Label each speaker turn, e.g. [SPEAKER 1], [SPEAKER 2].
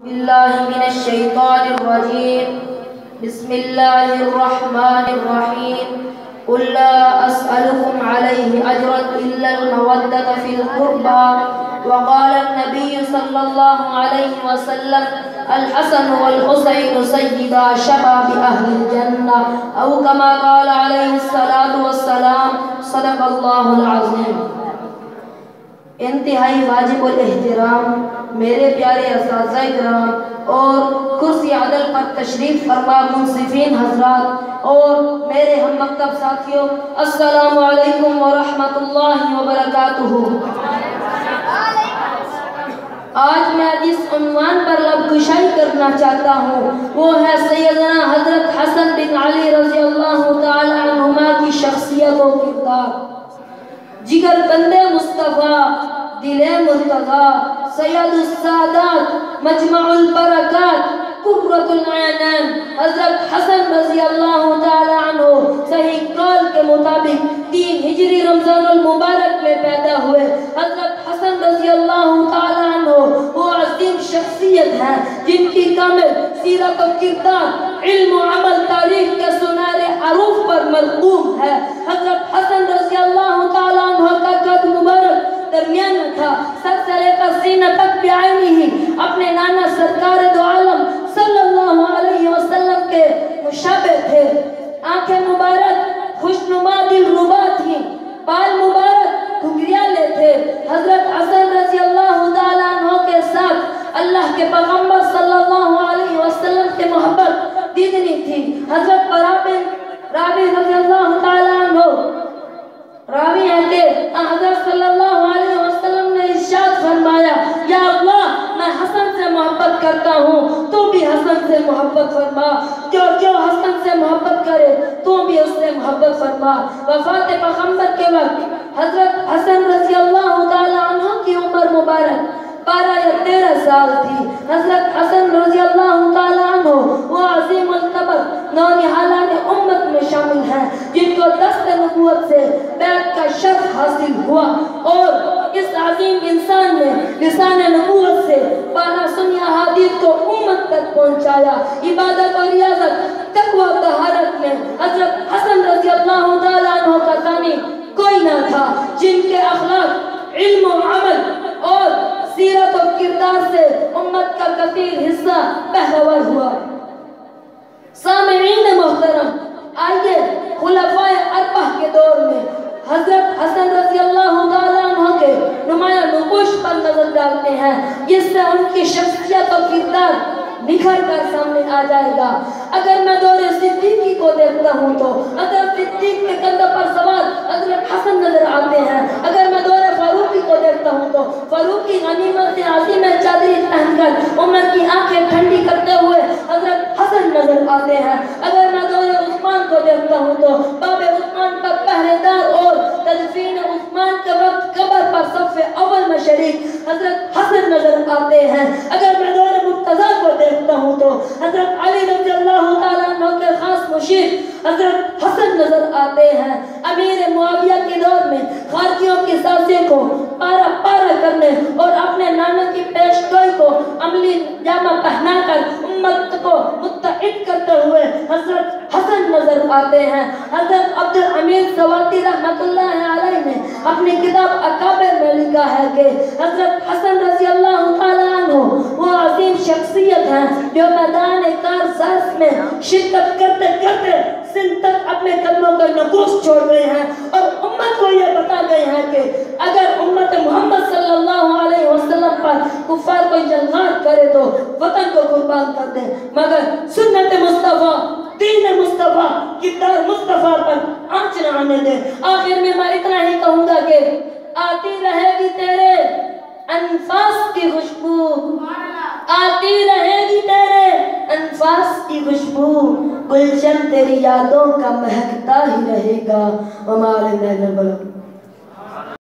[SPEAKER 1] باللہ من الشیطان الرجیم بسم اللہ الرحمن الرحیم قل لا اسألكم علیہ اجرا الا المودة فی القربى وقال النبی صلی اللہ علیہ وسلم الحسن والحسین سیدا شباب اہل الجنہ او کما قال علیہ الصلاة والسلام صدق اللہ العظیم۔ انتہائی واجب الاحترام میرے پیارے اساتذہ کرام اور کرسی عدل پر تشریف فرما منصفین حضرات اور میرے ہم مکتب ساتھیوں، السلام علیکم ورحمۃ اللہ وبرکاتہ۔ آج میں جس عنوان پر لب کشائی کرنا چاہتا ہوں وہ ہے سیدنا حضرت حسن بن علی رضی اللہ تعالی عنہما کی شخصیت و کردار۔ جگر بندے مصطفیٰ، دل مرتضیٰ، سید السادات، مجمع البرکات، قرۃ العینین حضرت حسن رضی اللہ تعالی عنہ صحیح قول کے مطابق 3 ہجری رمضان المبارک میں پیدا ہوئے۔ حضرت حسن رضی اللہ تعالی عنہ وہ عظیم شخصیت ہے جن کی کامل سیرت و کردار علم و عمل تاریخ کے سنہرے حروف پر مرقوم ہے۔ حضرت حسن رضی اللہ تعالی عنہ کا قد مبارک درمیان تھا، سر سے لے کر سینہ تک بعینی ہی اپنے نانا سرکار دو عالم صلی اللہ علیہ وسلم کے مشابہ تھے۔ آنکھیں مبارک خوشنما دل ربا تھی، بال مبارک گھگریالے تھے۔ حضرت حسن رضی اللہ تعالیٰ عنہ کے ساتھ اللہ کے پیغمبر صلی اللہ علیہ وسلم کے محبت دیدنی تھی۔ حضرت راوی رضی اللہ تعالیٰ عنہ راوی ہے کہ حضرت صلی اللہ علیہ وسلم نے ارشاد فرمایا، یا اللہ میں حسن سے محبت کرتا ہوں تو بھی حسن سے محبت فرما، جو حسن سے محبت کرے تو بھی اس سے محبت فرما۔ وفات پیغمبر کے وقت حضرت حسن رضی اللہ تعالی عنہ کی عمر مبارک 12 یا 13 سال تھی۔ حضرت حسن رضی اللہ تعالی عنہ وہ عظیم القبر نونہالان امت میں شامل ہیں جن کو دست نبوت سے بیعت کا شرف حاصل ہوا اور اس عظیم انسان نے لسان نبوت سے بالا سنی احادیث کو امت تک پہنچایا۔ عبادت اور ریاضت تقوی و طہارت میں حضرت حسن رضی اللہ تعالی عنہ کا ثانی کوئی نہ تھا، جن کے اخلاق علم و عمل اور سیرت و کردار سے امت کا کثیر حصہ بہرور ہوا۔ سامعین محترم، آئیے خلفائے اربعہ کے دور میں حضرت حسن رضی اللہ تعالیٰ عنہ کے نمایاں نقوش پر نظر ڈالتے ہیں جس سے ان کی شخصیت و کردار نکھر کر سامنے آ جائے گا۔ اگر میں دور صدیقی کو دیکھتا ہوں تو حضرت صدیق کے کندھوں پر سوار حضرت حسن نظر آتے ہیں۔ اگر میں دور فاروقی کو دیکھتا ہوں تو فاروقی غنیمت عظیم چادری پہن کر عمر کی آنکھیں ٹھنڈی کرتے ہوئے حضرت حسن نظر آتے ہیں۔ اگر میں دور عثمان کو دیکھتا ہوں تو باب عثمان پر پہرے دار اور تدفین عثمان کے وقت قبر پر صف اول میں شریک حضرت حسن نظر آتے ہیں۔ اگر میں دور مرتضیٰ کو دیکھتا ہوں تو حضرت علی رضی اللہ تعالیٰ عنہ کے خاص مشیر حضرت حسن نظر آتے ہیں۔ امیر معاویہ کے دور میں خارجیوں کی سازشیں کو پارا پارا کرنے اور اپنے نانا کی پیش گوئی کو عملی جامہ پہنا کر امت کو متحد کرتے ہوئے حضرت حسن نظر آتے ہیں۔ حضرت عبد الحمید سواتی رحمۃ اللہ علیہ نے اپنی کتاب اکابر میں لکھا ہے کہ حضرت حسن رضی اللہ تعالیٰ عنہ وہ عظیم شخصیت ہیں جو میدان کارزار میں شرکت کرتے کرتے سندھ تک اپنے قدموں کا نقوش چھوڑ گئے ہیں اور امت کو یہ بتا گئے ہیں کہ اگر امت محمد صلی اللہ علیہ وسلم پر کفار کو جلغار کرے تو وطن کو قربان کر دیں، مگر سنت مصطفیٰ، دین مصطفیٰ، کردار مصطفیٰ پر آنچ نہ آنے دیں۔ آخر میں اتنا ہی کہوں گا کہ آتی رہے گی تیرے انفاس کی خوشبو، آتی رہے گی تیرے انفاس کی خوشبو، گلشن تیری یادوں کا مہکتا ہی رہے گا۔ وما علینا الا البلاغ۔